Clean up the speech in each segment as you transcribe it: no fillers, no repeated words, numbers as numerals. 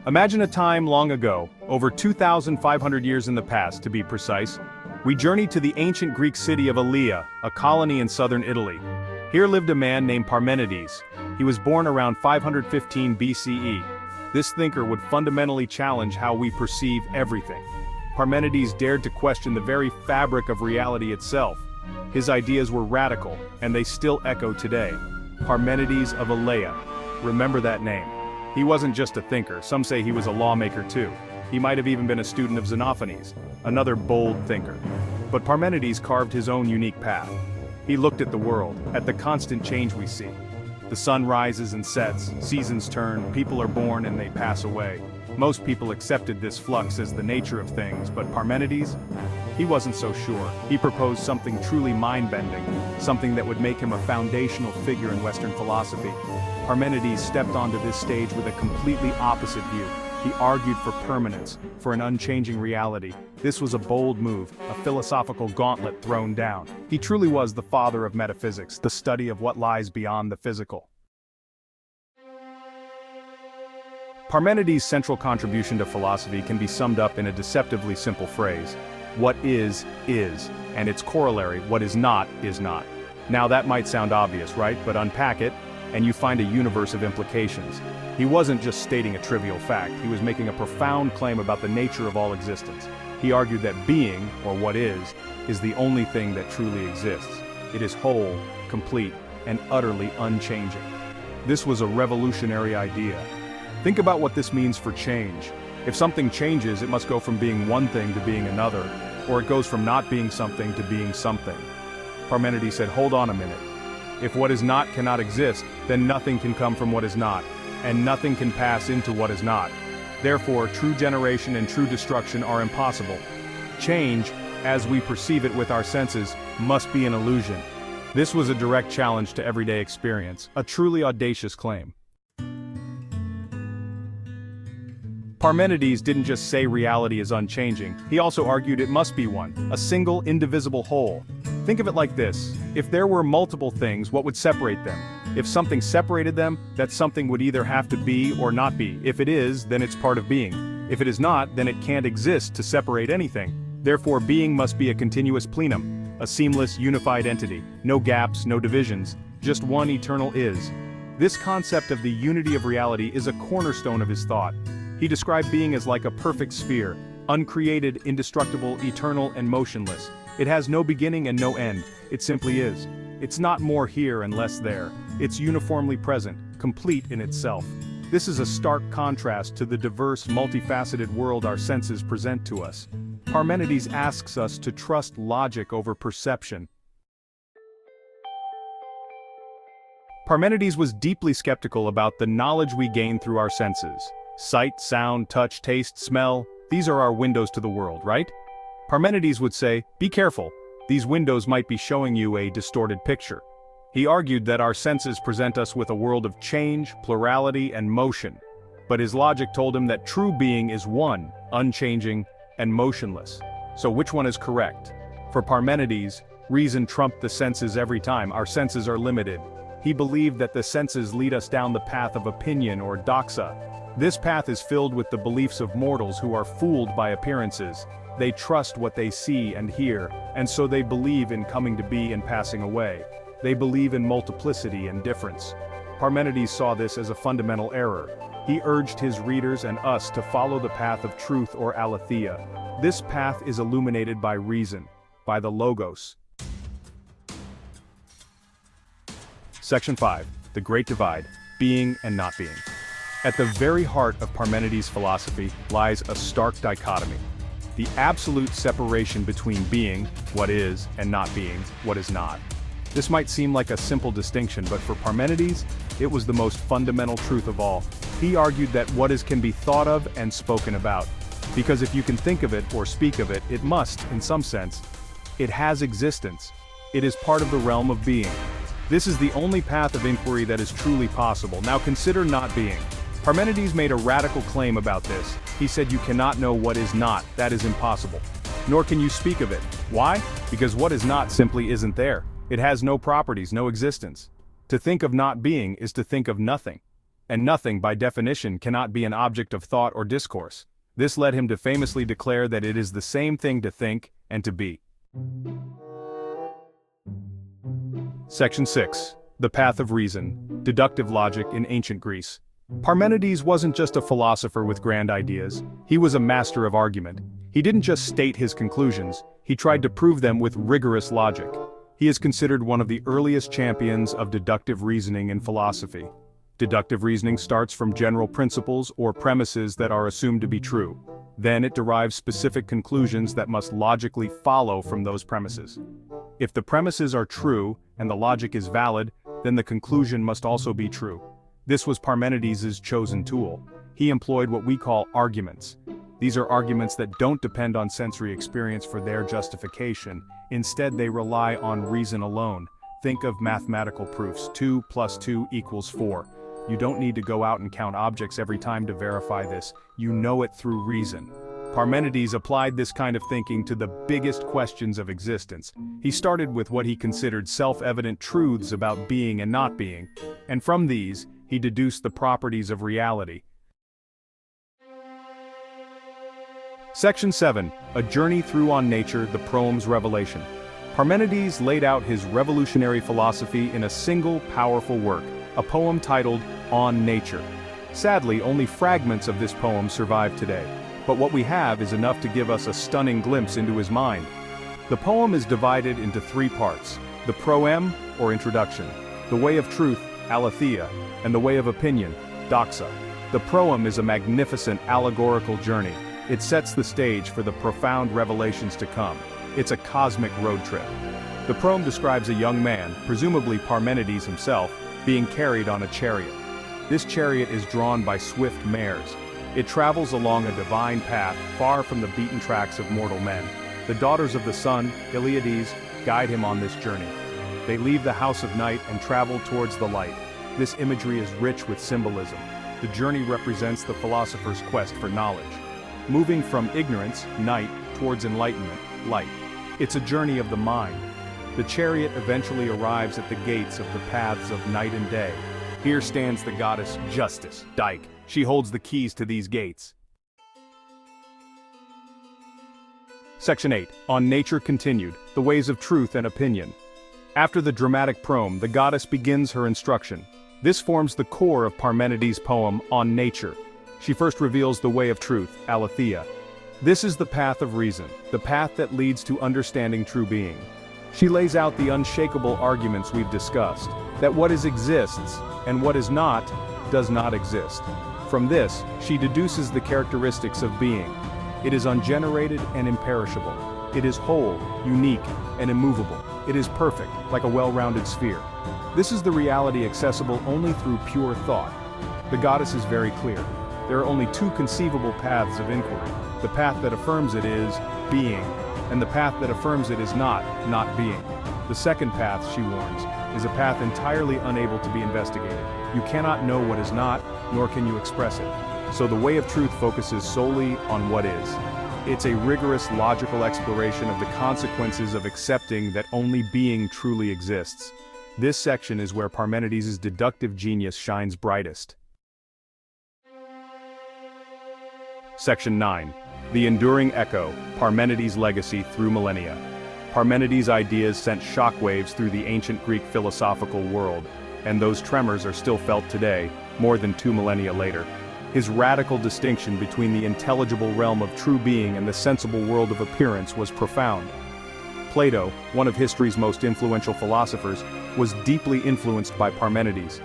Imagine a time long ago, over 2,500 years in the past to be precise. We journey to the ancient Greek city of Elea, a colony in southern Italy. Here lived a man named Parmenides. He was born around 515 BCE. This thinker would fundamentally challenge how we perceive everything. Parmenides dared to question the very fabric of reality itself. His ideas were radical, and they still echo today. Parmenides of Elea. Remember that name. He wasn't just a thinker, some say he was a lawmaker too. He might have even been a student of Xenophanes, another bold thinker. But Parmenides carved his own unique path. He looked at the world, at the constant change we see. The sun rises and sets, seasons turn, people are born and they pass away. Most people accepted this flux as the nature of things, but Parmenides? He wasn't so sure. He proposed something truly mind-bending, something that would make him a foundational figure in Western philosophy. Parmenides stepped onto this stage with a completely opposite view. He argued for permanence, for an unchanging reality. This was a bold move, a philosophical gauntlet thrown down. He truly was the father of metaphysics, the study of what lies beyond the physical. Parmenides' central contribution to philosophy can be summed up in a deceptively simple phrase. What is, and its corollary, what is not. Now that might sound obvious, right? But unpack it, and you find a universe of implications. He wasn't just stating a trivial fact, he was making a profound claim about the nature of all existence. He argued that being, or what is the only thing that truly exists. It is whole, complete, and utterly unchanging. This was a revolutionary idea. Think about what this means for change. If something changes, it must go from being one thing to being another, or it goes from not being something to being something. Parmenides said, hold on a minute. If what is not cannot exist, then nothing can come from what is not, and nothing can pass into what is not. Therefore, true generation and true destruction are impossible. Change, as we perceive it with our senses, must be an illusion. This was a direct challenge to everyday experience, a truly audacious claim. Parmenides didn't just say reality is unchanging, he also argued it must be one, a single, indivisible whole. Think of it like this: if there were multiple things, what would separate them? If something separated them, that something would either have to be or not be. If it is, then it's part of being. If it is not, then it can't exist to separate anything. Therefore, being must be a continuous plenum, a seamless, unified entity. No gaps, no divisions, just one eternal is. This concept of the unity of reality is a cornerstone of his thought. He described being as like a perfect sphere, uncreated, indestructible, eternal, and motionless. It has no beginning and no end, it simply is. It's not more here and less there. It's uniformly present, complete in itself. This is a stark contrast to the diverse, multifaceted world our senses present to us. Parmenides asks us to trust logic over perception. Parmenides was deeply skeptical about the knowledge we gain through our senses. Sight, sound, touch, taste, smell, these are our windows to the world, right? Parmenides would say, be careful, these windows might be showing you a distorted picture. He argued that our senses present us with a world of change, plurality, and motion. But his logic told him that true being is one, unchanging, and motionless. So which one is correct? For Parmenides, reason trumped the senses every time. Our senses are limited. He believed that the senses lead us down the path of opinion or doxa. This path is filled with the beliefs of mortals who are fooled by appearances. They trust what they see and hear, and so they believe in coming to be and passing away. They believe in multiplicity and difference. Parmenides saw this as a fundamental error. He urged his readers and us to follow the path of truth or aletheia. This path is illuminated by reason, by the logos. Section 5. The Great Divide, Being and Not Being. At the very heart of Parmenides' philosophy lies a stark dichotomy. The absolute separation between being, what is, and not being, what is not. This might seem like a simple distinction, but for Parmenides, it was the most fundamental truth of all. He argued that what is can be thought of and spoken about. Because if you can think of it or speak of it, it must, in some sense. It has existence. It is part of the realm of being. This is the only path of inquiry that is truly possible. Now consider not being. Parmenides made a radical claim about this. He said you cannot know what is not, that is impossible. Nor can you speak of it. Why? Because what is not simply isn't there. It has no properties, no existence. To think of not being is to think of nothing. and nothing, by definition, cannot be an object of thought or discourse. This led him to famously declare that it is the same thing to think and to be. Section 6. The Path of Reason, Deductive Logic in Ancient Greece. Parmenides wasn't just a philosopher with grand ideas, he was a master of argument. He didn't just state his conclusions, he tried to prove them with rigorous logic. He is considered one of the earliest champions of deductive reasoning in philosophy. Deductive reasoning starts from general principles or premises that are assumed to be true. Then it derives specific conclusions that must logically follow from those premises. If the premises are true and the logic is valid, then the conclusion must also be true. This was Parmenides' chosen tool. He employed what we call arguments. These are arguments that don't depend on sensory experience for their justification. Instead, they rely on reason alone. Think of mathematical proofs. 2 + 2 = 4. You don't need to go out and count objects every time to verify this. You know it through reason. Parmenides applied this kind of thinking to the biggest questions of existence. He started with what he considered self-evident truths about being and not being, and from these, he deduced the properties of reality. Section 7. A Journey Through On Nature, the Proem's Revelation. Parmenides laid out his revolutionary philosophy in a single, powerful work, a poem titled On Nature. Sadly, only fragments of this poem survive today, but what we have is enough to give us a stunning glimpse into his mind. The poem is divided into 3 parts: the proem, or introduction, the way of truth, aletheia, and the way of opinion, doxa. The proem is a magnificent allegorical journey. It sets the stage for the profound revelations to come. It's a cosmic road trip. The proem describes a young man, presumably Parmenides himself, being carried on a chariot. This chariot is drawn by swift mares. It travels along a divine path far from the beaten tracks of mortal men. The daughters of the sun, Pleiades, guide him on this journey. They leave the house of night and travel towards the light. This imagery is rich with symbolism. The journey represents the philosopher's quest for knowledge. Moving from ignorance, night, towards enlightenment, light. It's a journey of the mind. The chariot eventually arrives at the gates of the paths of night and day. Here stands the goddess Justice, Dike. She holds the keys to these gates. Section 8. On Nature Continued, the Ways of Truth and Opinion. After the dramatic proem, the goddess begins her instruction. This forms the core of Parmenides' poem On Nature. She first reveals the way of truth, aletheia. This is the path of reason, the path that leads to understanding true being. She lays out the unshakable arguments we've discussed, that what is exists, and what is not, does not exist. From this, she deduces the characteristics of being. It is ungenerated and imperishable. It is whole, unique, and immovable. It is perfect, like a well-rounded sphere. This is the reality accessible only through pure thought. The goddess is very clear. There are only 2 conceivable paths of inquiry. The path that affirms it is being, and the path that affirms it is not being. The second path, she warns, is a path entirely unable to be investigated. You cannot know what is not, nor can you express it. So the way of truth focuses solely on what is. It's a rigorous logical exploration of the consequences of accepting that only being truly exists. This section is where Parmenides' deductive genius shines brightest. Section 9. The Enduring Echo, Parmenides' Legacy Through Millennia. Parmenides' ideas sent shockwaves through the ancient Greek philosophical world, and those tremors are still felt today, more than 2 millennia later. His radical distinction between the intelligible realm of true being and the sensible world of appearance was profound. Plato, one of history's most influential philosophers, was deeply influenced by Parmenides.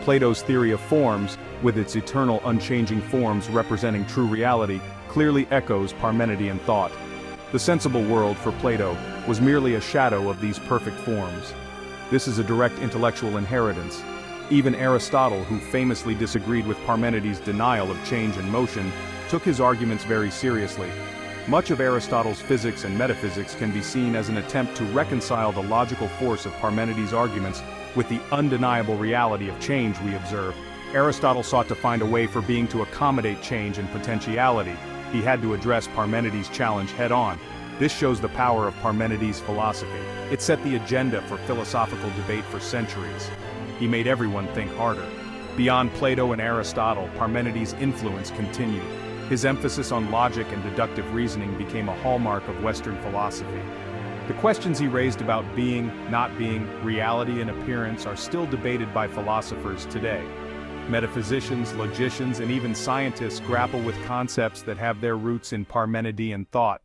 Plato's theory of forms, with its eternal unchanging forms representing true reality, clearly echoes Parmenidean thought. The sensible world, for Plato, was merely a shadow of these perfect forms. This is a direct intellectual inheritance. Even Aristotle, who famously disagreed with Parmenides' denial of change and motion, took his arguments very seriously. Much of Aristotle's physics and metaphysics can be seen as an attempt to reconcile the logical force of Parmenides' arguments with the undeniable reality of change we observe. Aristotle sought to find a way for being to accommodate change and potentiality. He had to address Parmenides' challenge head-on. This shows the power of Parmenides' philosophy. It set the agenda for philosophical debate for centuries. He made everyone think harder. Beyond Plato and Aristotle, Parmenides' influence continued. His emphasis on logic and deductive reasoning became a hallmark of Western philosophy. The questions he raised about being, not being, reality and appearance are still debated by philosophers today. Metaphysicians, logicians, and even scientists grapple with concepts that have their roots in Parmenidean thought.